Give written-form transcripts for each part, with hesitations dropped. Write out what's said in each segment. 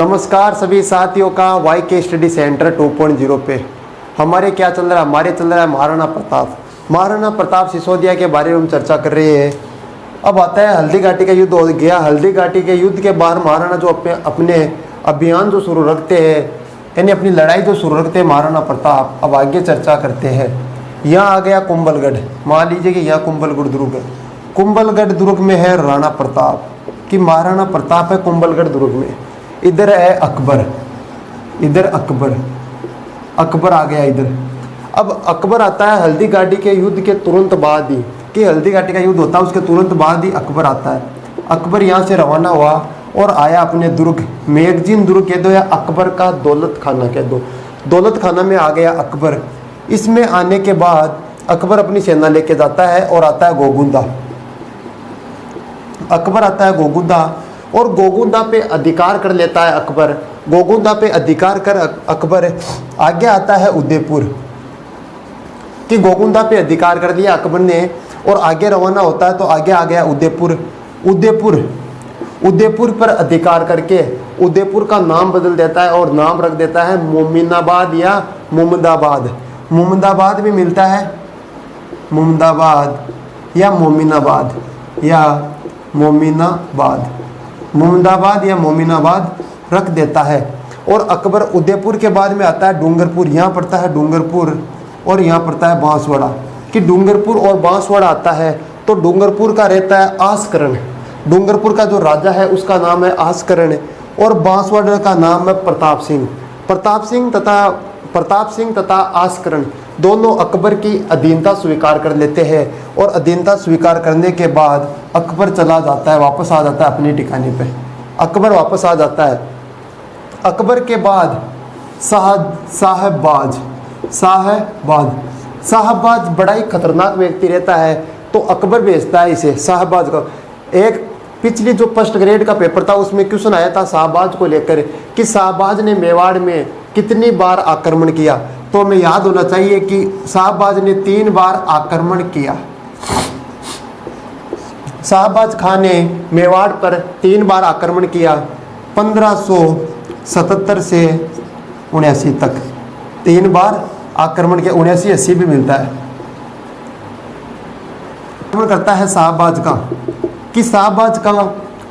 नमस्कार सभी साथियों का वाई के स्टडी सेंटर 2.0 पे हमारे क्या चल रहा है। हमारे चल रहा है महाराणा प्रताप सिसोदिया के बारे में हम चर्चा कर रहे हैं। अब आता है हल्दी घाटी का युद्ध हो गया। हल्दी घाटी के युद्ध के बाद महाराणा जो अपने अभियान जो शुरू रखते हैं, यानी अपनी लड़ाई जो शुरू रखते हैं महाराणा प्रताप। अब आगे चर्चा करते हैं। यहाँ आ गया कुंभलगढ़। मान लीजिए कि यहाँ कुंभलगढ़ दुर्ग है। कुंभलगढ़ दुर्ग में है राणा प्रताप कि महाराणा प्रताप है कुंभलगढ़ दुर्ग में। इधर है अकबर, इधर अकबर आ गया इधर। अब अकबर आता है हल्दी घाटी के युद्ध के तुरंत बाद ही, कि हल्दी घाटी का युद्ध होता है उसके तुरंत बाद ही अकबर आता है। अकबर यहाँ से रवाना हुआ और आया अपने दुर्ग, मैगजीन दुर्ग कह दो या अकबर का दौलत खाना कह दो। दौलत खाना में आ गया अकबर। इसमें आने के बाद अकबर अपनी सेना लेके जाता है और आता है गोगुंदा। अकबर आता है गोगुंदा और गोगुंदा पे अधिकार कर लेता है अकबर। गोगुंदा पे अधिकार कर अकबर आगे आता है उदयपुर, कि गोगुंदा पे अधिकार कर लिया अकबर ने और आगे रवाना होता है। तो आगे आ गया उदयपुर पर अधिकार करके उदयपुर का नाम बदल देता है और नाम रख देता है मोमिनाबाद या मुमदाबाद। मुमदाबाद भी मिलता है, मुमदाबाद या मोमिनाबाद या मुमदाबाद या मोमिनाबाद रख देता है। और अकबर उदयपुर के बाद में आता है डूंगरपुर। यहाँ पड़ता है डूंगरपुर और यहाँ पड़ता है बांसवाड़ा, कि डूंगरपुर और बांसवाड़ा आता है। तो डूंगरपुर का रहता है आस्करण। डूंगरपुर का जो राजा है उसका नाम है आस्करण और बांसवाड़ा का नाम है प्रताप सिंह। प्रताप सिंह तथा आस्करण दोनों अकबर की अधीनता स्वीकार कर लेते हैं। और अधीनता स्वीकार करने के बाद अकबर चला जाता है, वापस आ जाता है अपने ठिकाने पे। अकबर वापस आ जाता है। अकबर के बाद साहबाज बड़ा ही खतरनाक व्यक्ति रहता है। तो अकबर भेजता है इसे, साहबाज का। एक पिछली जो फर्स्ट ग्रेड का पेपर था उसमें क्वेश्चन आया था साहबाज को लेकर, कि साहबाज ने मेवाड़ में कितनी बार आक्रमण किया। तो हमें याद होना चाहिए कि साहबाज ने 3 बार आक्रमण किया। साहबाज खान ने मेवाड़ पर 3 बार आक्रमण किया, 1577 से 79 तक 3 बार आक्रमण किया। 79-80 भी मिलता है। आक्रमण करता है शाहबाज का, कि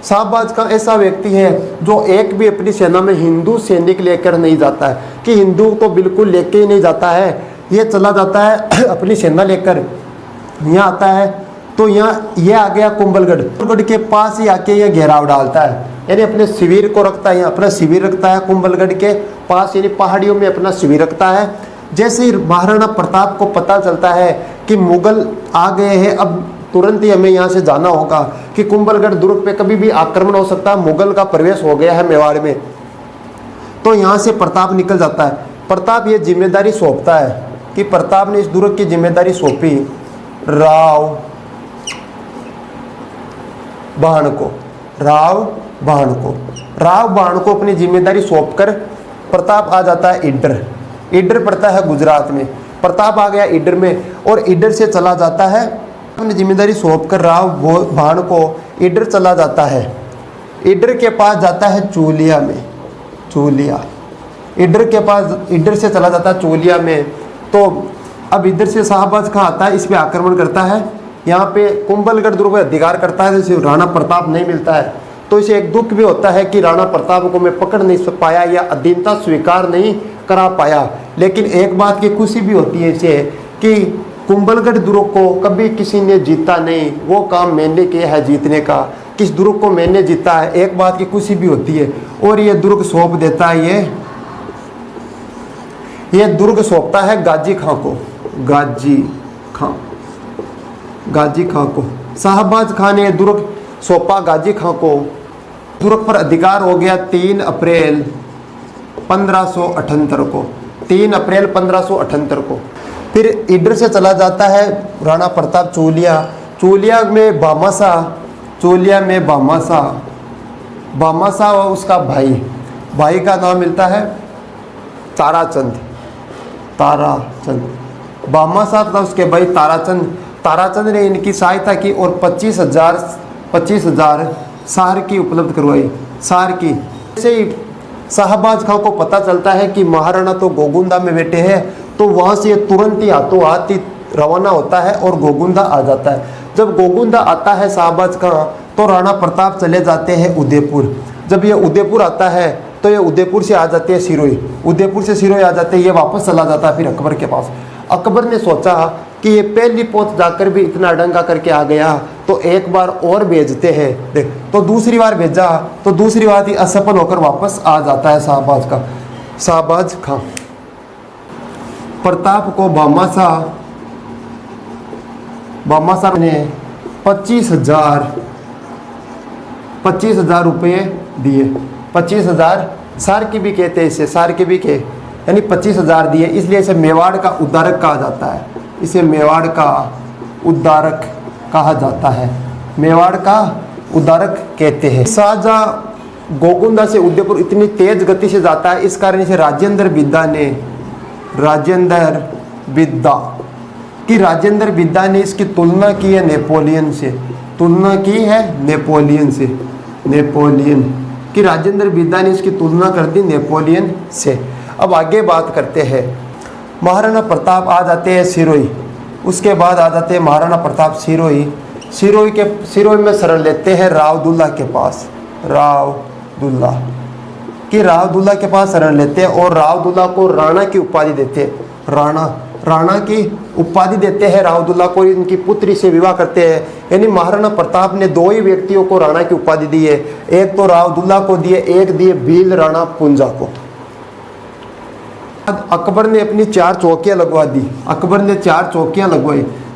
शाहबाज का ऐसा व्यक्ति है जो एक भी अपनी सेना में हिंदू सैनिक लेकर नहीं जाता है, कि हिंदू तो बिल्कुल लेके ही नहीं जाता है। ये चला जाता है अपनी सेना लेकर, यहाँ आता है। तो यहाँ ये आ गया कुंभलगढ़ के पास ही आके ये घेराव डालता है, यानी अपने शिविर को रखता है। यहाँ अपना शिविर रखता है कुंभलगढ़ के पास, यानी पहाड़ियों में अपना शिविर रखता है। जैसे ही महाराणा प्रताप को पता चलता है कि मुगल आ गए हैं, अब तुरंत ही हमें यहाँ से जाना होगा, कि कुंभलगढ़ दुर्ग पे कभी भी आक्रमण हो सकता है, मुगल का प्रवेश हो गया है मेवाड़ में। तो यहाँ से प्रताप निकल जाता है। प्रताप ये जिम्मेदारी सौंपता है, कि प्रताप ने इस दुर्ग की जिम्मेदारी सौंपी राव बाण को अपनी जिम्मेदारी सौंपकर प्रताप आ जाता है ईडर पड़ता है गुजरात में। प्रताप आ गया ईडर में और ईडर से चला जाता है, अपनी जिम्मेदारी सौंपकर राव बाण को ईडर चला जाता है। ईडर के पास जाता है चूलिया ईडर से चला जाता है चूलिया में। तो अब इधर से शाहबाज खां आता है, इस पे आक्रमण करता है। यहाँ पे कुंभलगढ़ दुर्ग पर अधिकार करता है, जैसे राणा प्रताप नहीं मिलता है। तो इसे एक दुख भी होता है कि राणा प्रताप को मैं पकड़ नहीं पाया या अधीनता स्वीकार नहीं करा पाया। लेकिन एक बात की खुशी भी होती है इसे, कि कुंभलगढ़ दुर्ग को कभी किसी ने जीता नहीं, वो काम मैंने किया है जीतने का, किस दुर्ग को मैंने जीता है। एक बात की खुशी भी होती है। और ये दुर्ग सौंप देता है, ये दुर्ग सौंपता है गाजी खां को। शाहबाज खान ने दुर्ग सौंपा गाजी खां को। दुर्ग पर अधिकार हो गया 3 अप्रैल 1578 को। 3 अप्रैल 1578 को। फिर ईडर से चला जाता है राणा प्रताप चूलिया में बामासा और उसका भाई का नाम मिलता है ताराचंद। बामासा था उसके भाई ताराचंद ने इनकी सहायता की और 25,000 सार की उपलब्ध करवाई। सार की जैसे ही शाहबाज खां को पता चलता है कि महाराणा तो गोगुंदा में बैठे हैं, तो वहाँ से तुरंत ही हाथों हाथ ही रवाना होता है और गोगुंदा आ जाता है। जब गोगुंदा आता है शाहबाज खां, तो राणा प्रताप चले जाते हैं उदयपुर। जब ये उदयपुर आता है तो ये उदयपुर से आ जाते हैं सिरोही, उदयपुर से सिरोही आ जाते हैं, ये वापस चला जाता है फिर अकबर के पास। अकबर ने सोचा कि ये पहली पोत जाकर भी इतना डंगा करके आ गया, तो एक बार और भेजते हैं। देख, तो दूसरी बार भेजा, तो दूसरी बार ही असफल होकर वापस आ जाता है शाहबाज खां। प्रताप को भामाशाह ने 25,000 रुपये दिए। 25,000 सार की भी कहते हैं इसे, सार की भी कहे, यानी 25,000 दिए, इसलिए इसे मेवाड़ का उद्धारक कहा जाता है। इसे मेवाड़ का उद्धारक कहा जाता है, मेवाड़ का उद्धारक कहते हैं। शाहजहां गोगुंदा से उदयपुर इतनी तेज गति से जाता है, इस कारण इसे राजेंद्र बिद्दा ने इसकी तुलना की है नेपोलियन से, कि राजेंद्र बिद्दा ने इसकी तुलना कर दी नेपोलियन से। अब आगे बात करते हैं, महाराणा प्रताप आ जाते हैं सिरोही। उसके बाद आ जाते हैं महाराणा प्रताप सिरोही में शरण लेते हैं रावदुल्ला के पास, रावदुल्ला के पास शरण लेते हैं और रावदुल्ला को राणा की उपाधि देते हैं। राणा की उपाधि देते हैं रावदुल्ला को, इनकी पुत्री से विवाह करते हैं। यानी महाराणा प्रताप ने 2 ही व्यक्तियों को राणा की उपाधि दी है, एक तो रावदुल्ला को दिए, एक दिए भील राणा पुंजा को। अकबर ने अपनी 4 चौकियां लगवा दी,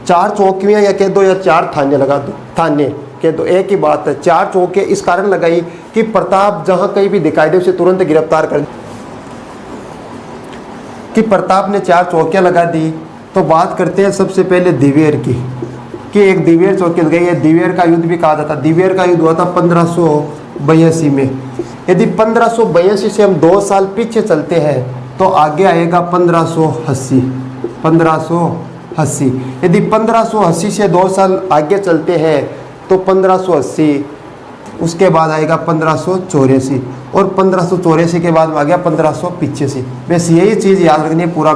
4 चौकियां या कह दो या 4 थाने लगा दो, थाने कह दो, एक ही बात है। 4 चौकियां इस कारण लगाई कि प्रताप जहां कहीं भी दिखाई दे उसे तुरंत गिरफ्तार कर, कि प्रताप ने 4 चौकियां लगा दी। तो बात करते हैं सबसे पहले दिवेर की, कि एक दिवेर चौकी लगाई है। दिवेर का युद्ध भी कहा जाता है। दिवेर का युद्ध हुआ था 1582 में। यदि 1582 से हम 2 साल पीछे चलते हैं तो आगे आएगा 1580। यदि 1580 से 2 साल आगे चलते हैं तो 1580, उसके बाद आएगा 1584 और 1584 के बाद आ गया 1585। बस यही चीज़ याद रखनी, पूरा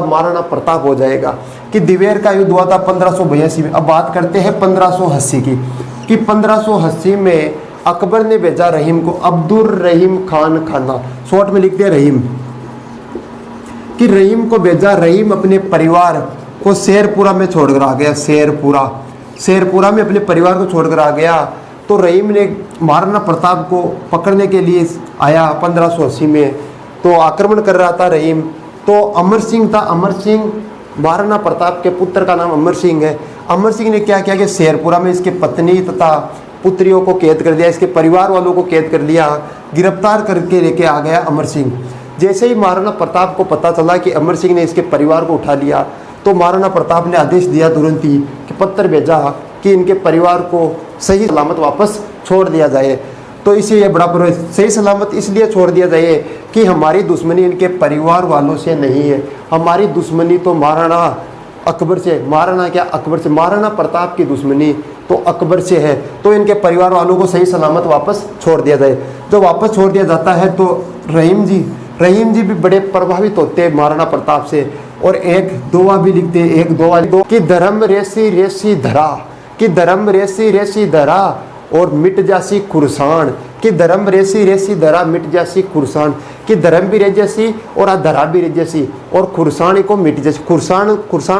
महाराणा प्रताप हो जाएगा। कि दिवेर का युद्ध हुआ था 1582 में। अब बात करते हैं 1580 की, कि 1580 में अकबर ने भेजा रहीम को, अब्दुल रहीम खान खाना, शॉर्ट में लिखते हैं रहीम, कि रहीम को भेजा। रहीम अपने परिवार को शेरपुरा में छोड़कर आ गया, शेरपुरा में अपने परिवार को छोड़कर आ गया। तो रहीम ने महाराणा प्रताप को पकड़ने के लिए आया 1580 में, तो आक्रमण कर रहा था रहीम। तो अमर सिंह था, अमर सिंह महाराणा प्रताप के पुत्र का नाम अमर सिंह है। अमर सिंह ने क्या किया कि शेरपुरा में इसकी पत्नी तथा पुत्रियों को कैद कर दिया, इसके परिवार वालों को कैद कर लिया, गिरफ्तार करके लेके आ गया अमर सिंह। जैसे ही महाराणा प्रताप को पता चला कि अमर सिंह ने इसके परिवार को उठा लिया, तो महाराणा प्रताप ने आदेश दिया तुरंत ही कि पत्र भेजा कि इनके परिवार को सही सलामत वापस छोड़ दिया जाए। तो इसे बड़ा सही सलामत इसलिए छोड़ दिया जाए कि हमारी दुश्मनी इनके परिवार वालों से नहीं है, हमारी दुश्मनी तो महाराणा अकबर से, महाराणा प्रताप की दुश्मनी तो अकबर से है। तो इनके परिवार वालों को सही सलामत वापस छोड़ दिया जाए। जो वापस छोड़ दिया जाता है तो रहीम जी भी बड़े प्रभावित होते हैं महाराणा प्रताप से, और एक दोहा भी लिखते हैं, एक दोहा कि धर्म रेसी धरा और मिट जासी खुरसान, कि धर्म रेसी धरा मिट जासी खुरसान, कि धर्म भी रह जैसी और धरा भी रह जैसी और खुरसान को मिट जैसी। खुरसान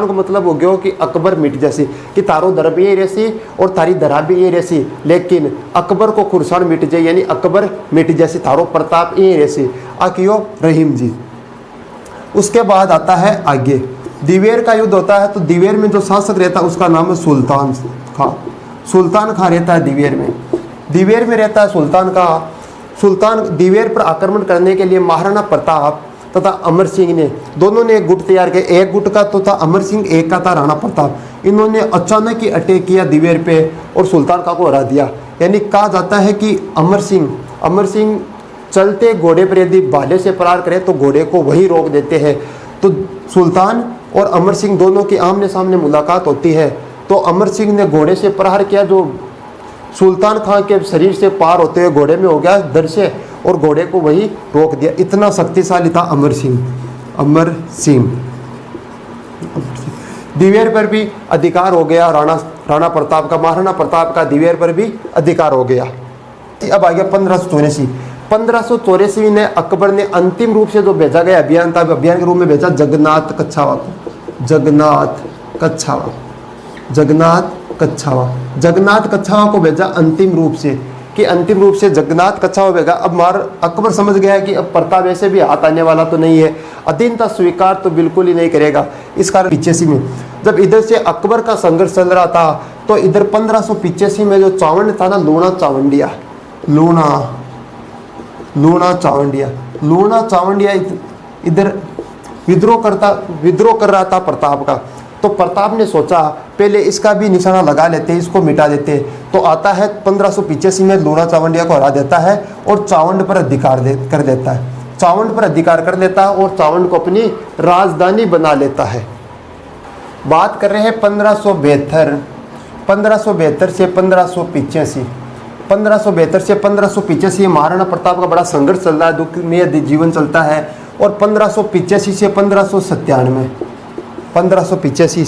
को मतलब हो गया कि अकबर मिट जैसी, कि तारो धर्म भी यही रहसी और तारी धरा भी यही रहसी, लेकिन अकबर को खुरसान मिट जाए, यानी अकबर मिट जैसी, तारो प्रताप यही रहसी। आकियो रहीम जी। उसके बाद आता है आगे दिवेर का युद्ध होता है। तो दिवेर में जो शासक रहता है उसका नाम है सुल्तान खां रहता है दिवेर में रहता है सुल्तान। दिवेर पर आक्रमण करने के लिए महाराणा प्रताप तथा अमर सिंह ने, दोनों ने एक गुट तैयार किया। एक गुट का तो था अमर सिंह, एक का था राणा प्रताप। इन्होंने अचानक ही अटैक किया दिवेर पे और सुल्तान खां को हरा दिया। यानी कहा जाता है कि अमर सिंह चलते घोड़े पर यदि भाले से प्रहार करे तो घोड़े को वही रोक देते हैं। तो सुल्तान और अमर सिंह दोनों की आमने सामने मुलाकात होती है। तो अमर सिंह ने घोड़े से प्रहार किया, जो सुल्तान खां के शरीर से पार होते हुए घोड़े में हो गया दर से, और घोड़े को वही रोक दिया। इतना शक्तिशाली था अमर सिंह। अमर सिंह दिवेर पर भी अधिकार हो गया राणा प्रताप का, महाराणा प्रताप का दिवेर पर भी अधिकार हो गया। अब आ गया 1584। 1584 में अकबर ने अंतिम रूप से जो भेजा गया अभियान था, अभियान के रूप में भेजा जगन्नाथ कच्छावा को। जगन्नाथ कच्छावा, जगन्नाथ कच्छावा, जगन्नाथ कच्छावा को भेजा अंतिम रूप से, कि अंतिम रूप से जगन्नाथ कच्छावा भेजा। अब अकबर समझ गया कि अब प्रताप ऐसे भी हाथ आने वाला तो नहीं है, अधीनता स्वीकार तो बिल्कुल ही नहीं करेगा। इस कारण 85 में जब इधर से अकबर का संघर्ष चल रहा था, तो इधर 1585 में जो चावंड था ना, लूणा चावंडिया, लूणा चावंडिया इधर विद्रोह कर रहा था प्रताप का। तो प्रताप ने सोचा पहले इसका भी निशाना लगा लेते, इसको मिटा देते। तो आता है 1585 में लूणा चावंडिया को हरा देता है और चावंड पर अधिकार कर देता है। चावंड पर अधिकार कर देता है और चावंड को अपनी राजधानी बना लेता है। बात कर रहे हैं 1572 से 1585। 1572 से 1585 महाराणा प्रताप का बड़ा संघर्ष चल रहा है, दुखमय जीवन चलता है। और 1585 से 1597, 1585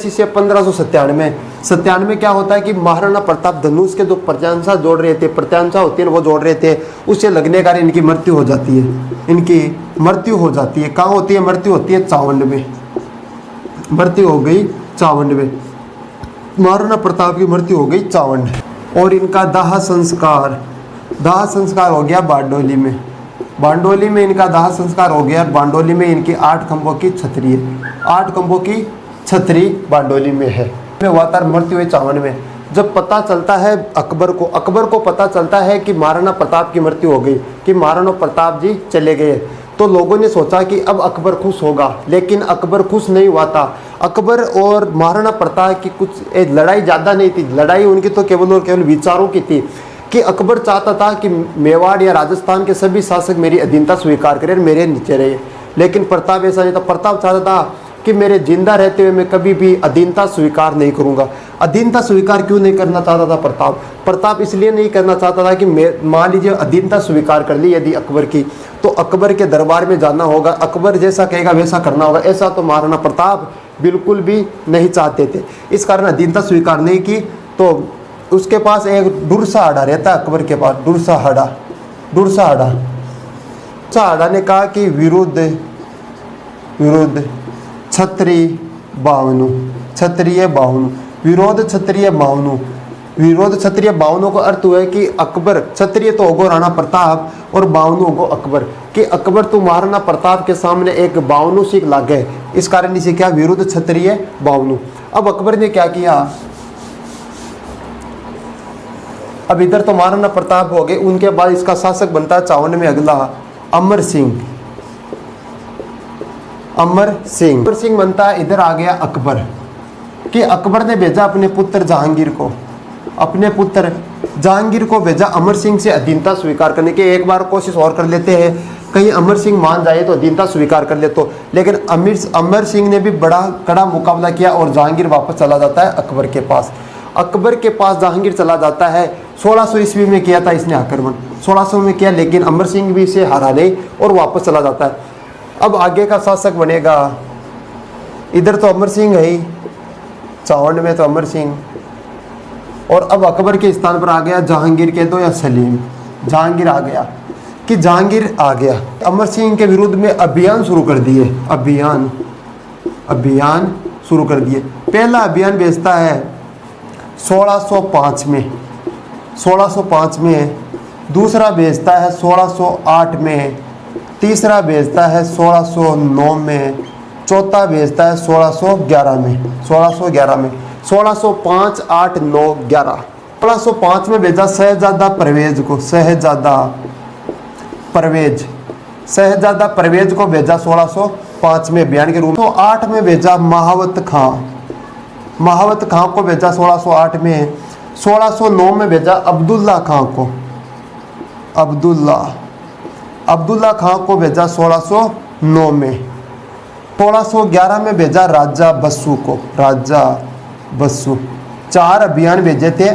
से 1597 क्या होता है कि महाराणा प्रताप धनुष के जो प्रत्यांशा जोड़ रहे थे, प्रत्यांशा होती है वो जोड़ रहे थे, उससे लगने का इनकी मृत्यु हो जाती है। इनकी मृत्यु हो जाती है। कहाँ होती है मृत्यु? होती है चावंड में। मृत्यु हो गई चावंड में, महाराणा प्रताप की मृत्यु हो गई चावंड। और इनका दाह संस्कार हो गया बारडोली में। बारडोली में इनका दाह संस्कार हो गया। बारडोली में इनकी 8 खंभों की छतरी है, 8 खंभों की छतरी बारडोली में है। वातार मृत्यु हुई चावंड में। जब पता चलता है अकबर को पता चलता है कि महाराणा प्रताप की मृत्यु हो गई, कि महाराणा प्रताप जी चले गए, तो लोगों ने सोचा कि अब अकबर खुश होगा। लेकिन अकबर खुश नहीं हुआ था। अकबर और महाराणा प्रताप की कुछ लड़ाई ज़्यादा नहीं थी, लड़ाई उनकी तो केवल और केवल विचारों की थी। कि अकबर चाहता था कि मेवाड़ या राजस्थान के सभी शासक मेरी अधीनता स्वीकार करें और मेरे नीचे रहे। लेकिन प्रताप ऐसा नहीं था। प्रताप चाहता था कि मेरे जिंदा रहते हुए मैं कभी भी अधीनता स्वीकार नहीं करूंगा। अधीनता स्वीकार क्यों नहीं करना चाहता था प्रताप इसलिए नहीं करना चाहता था कि मान लीजिए अधीनता स्वीकार कर ली यदि अकबर की, तो अकबर के दरबार में जाना होगा, अकबर जैसा कहेगा वैसा करना होगा। ऐसा तो महाराणा प्रताप बिल्कुल भी नहीं चाहते थे। इस कारण अधीनता स्वीकार नहीं की। तो उसके पास एक डुरसा हाड़ा रहता है, अकबर के पास डुरसा हाड़ा ने कहा कि विरुद्ध क्षत्रिय बावनु, विरोध क्षत्रिय बावनों का अर्थ हुआ है कि अकबर, क्षत्रिय तो होगो राणा प्रताप और बावनु होगो अकबर, कि अकबर तो महाराणा प्रताप के सामने एक बावनु सीख लागे। इस कारण इसे क्या विरुद्ध क्षत्रिय बावनु। अब अकबर ने क्या किया, अब इधर तो महाराणा प्रताप हो गए, उनके बाद इसका शासक बनता है चावंड में अगला अमर सिंह बनता है। इधर आ गया अकबर, कि अकबर ने भेजा अपने पुत्र जहांगीर को भेजा अमर सिंह से अधीनता स्वीकार करने के। एक बार कोशिश और कर लेते हैं, कहीं अमर सिंह मान जाए तो अधीनता स्वीकार कर ले तो। लेकिन अमर सिंह ने भी बड़ा कड़ा मुकाबला किया और जहांगीर वापस चला जाता है अकबर के पास जहांगीर चला जाता है। 1600 ईस्वी में किया था इसने आक्रमण, 1600 में किया, लेकिन अमर सिंह भी इसे हरा नहीं और वापस चला जाता है। अब आगे का शासक बनेगा, इधर तो अमर सिंह है ही, चावंड में तो अमर सिंह, और अब अकबर के स्थान पर आ गया जहांगीर के दो या सलीम। जहांगीर आ गया। अमर सिंह के विरुद्ध में अभियान शुरू कर दिए। पहला अभियान भेजता है 1605 में, दूसरा भेजता है 1608 में, तीसरा भेजता है 1609 में, चौथा भेजता है 1611 में। 1605, 8, 9, 11। 1605 में भेजा शहजादा परवेज को, शहजादा परवेज को भेजा 1605 में बयान के रूप में। 8 में भेजा महावत खां को भेजा 1608 में। 1609 में भेजा अब्दुल्ला खां को भेजा 1609 में। 1611 में भेजा राजा बसु। 4 अभियान भेजे थे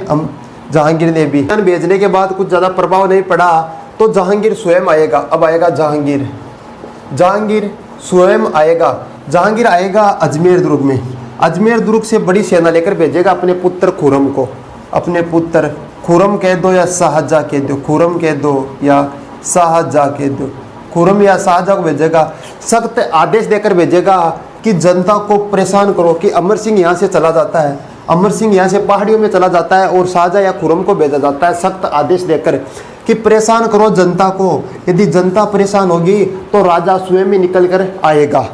जहांगीर ने भी भेजने के बाद कुछ ज़्यादा प्रभाव नहीं पड़ा तो जहांगीर स्वयं आएगा। अब आएगा जहांगीर, जहांगीर स्वयं आएगा। जहांगीर आएगा अजमेर दुर्ग में, अजमेर दुर्ग से बड़ी सेना लेकर भेजेगा अपने पुत्र खुरम को। अपने पुत्र खुरम कह दो या शाहजहाँ कह दो, खुरम कह दो या शाहजहाँ कह दो, खुरम या शाहजहाँ को भेजेगा। सख्त आदेश देकर भेजेगा कि जनता को परेशान करो कि अमर सिंह यहाँ से चला जाता है, अमर सिंह यहाँ से पहाड़ियों में चला जाता है और शाहजहाँ या खुरम को भेजा जाता है। सख्त आदेश देकर कि परेशान करो जनता को, यदि जनता परेशान होगी तो राजा स्वयं ही निकल कर आएगा।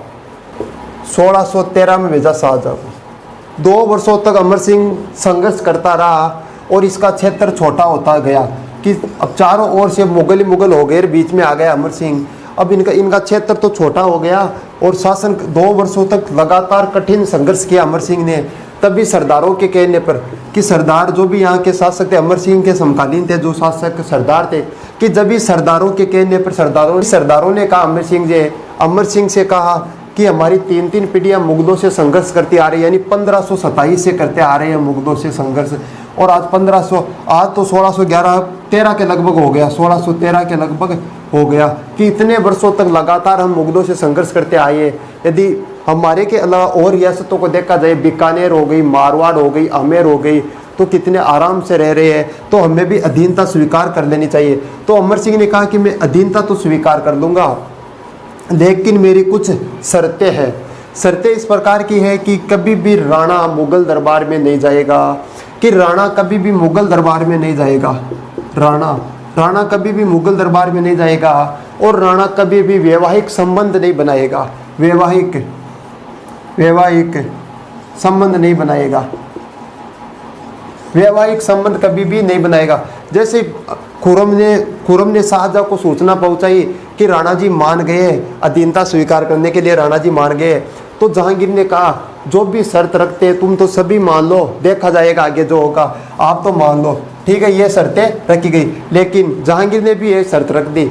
1613 में भेजा शाहजहाँ को। 2 वर्षों तक अमर सिंह संघर्ष करता रहा और इसका क्षेत्र छोटा होता गया कि अब चारों ओर से मुगल ही मुगल हो गए, बीच में आ गया अमर सिंह। अब इनका क्षेत्र तो छोटा हो गया और शासन 2 वर्षों तक लगातार कठिन संघर्ष किया अमर सिंह ने। तभी सरदारों के कहने पर कि सरदार जो भी यहाँ के शासक थे, अमर सिंह के समकालीन थे जो शासक सरदार थे, कि जब भी सरदारों के कहने पर सरदारों ने कहा अमर सिंह से कहा कि हमारी 3 पीढ़ियाँ मुगलों से संघर्ष करती आ रही है, यानी 1527 से करते आ रहे हैं मुगलों से संघर्ष, और आज 1500 आज तो 1613 के लगभग हो गया, 1613 के लगभग हो गया कि इतने वर्षों तक लगातार हम मुगलों से संघर्ष करते आए। यदि हमारे के अलावा और रियासतों को देखा जाए, बीकानेर हो गई, मारवाड़ हो गई, आमेर हो गई, तो कितने आराम से रह रहे हैं, तो हमें भी अधीनता स्वीकार कर लेनी चाहिए। तो अमर सिंह ने कहा कि मैं अधीनता तो स्वीकार कर लूँगा, लेकिन मेरी कुछ शर्तें हैं। शर्तें इस प्रकार की है कि कभी भी राणा मुगल दरबार में नहीं जाएगा, कि राणा कभी भी मुगल दरबार में नहीं जाएगा, राणा कभी भी मुगल दरबार में नहीं जाएगा, और राणा कभी भी वैवाहिक संबंध नहीं बनाएगा, वैवाहिक संबंध नहीं बनाएगा, वैवाहिक संबंध कभी भी नहीं बनाएगा। जैसे खुरम ने शाहजहाँ को सूचना पहुंचाई कि राणा जी मान गए, अधीनता स्वीकार करने के लिए राणा जी मान गए, तो जहांगीर ने कहा जो भी शर्त रखते तुम तो सभी मान लो, देखा जाएगा आगे जो होगा, आप तो मान लो। ठीक है, ये शर्तें रखी गई, लेकिन जहांगीर ने भी ये शर्त रख दी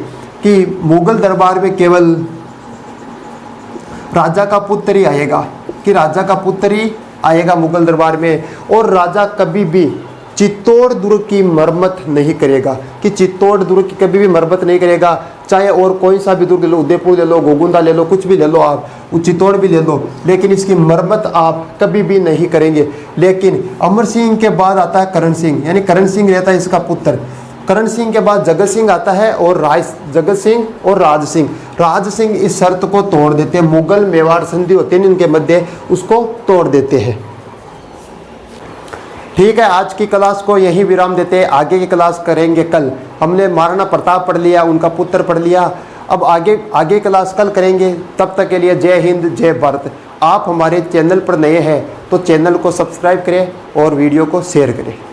कि मुगल दरबार में केवल राजा का पुत्र ही आएगा, कि राजा का पुत्र ही आएगा मुगल दरबार में, और राजा कभी भी चित्तौड़ दुर्ग की मरम्मत नहीं करेगा, कि चित्तौड़ दुर्ग की कभी भी मरम्मत नहीं करेगा। चाहे और कोई सा भी दुर्ग ले लो, उदयपुर ले लो, गोगुंदा ले लो, कुछ भी ले लो, आप चित्तौड़ भी ले लो, लेकिन इसकी मरम्मत आप कभी भी नहीं करेंगे। लेकिन अमर सिंह के बाद आता है करण सिंह, यानी करण सिंह रहता है इसका पुत्र। करण सिंह के बाद जगत सिंह आता है और जगत सिंह और राज सिंह। राज सिंह इस शर्त को तोड़ देते हैं, मुगल मेवाड़ संधि होते हैं इनके मध्य, उसको तोड़ देते हैं। ठीक है, आज की क्लास को यहीं विराम देते हैं, आगे की क्लास करेंगे कल। हमने महाराणा प्रताप पढ़ लिया, उनका पुत्र पढ़ लिया, अब आगे क्लास कल करेंगे। तब तक के लिए जय हिंद, जय भारत। आप हमारे चैनल पर नए हैं तो चैनल को सब्सक्राइब करें और वीडियो को शेयर करें।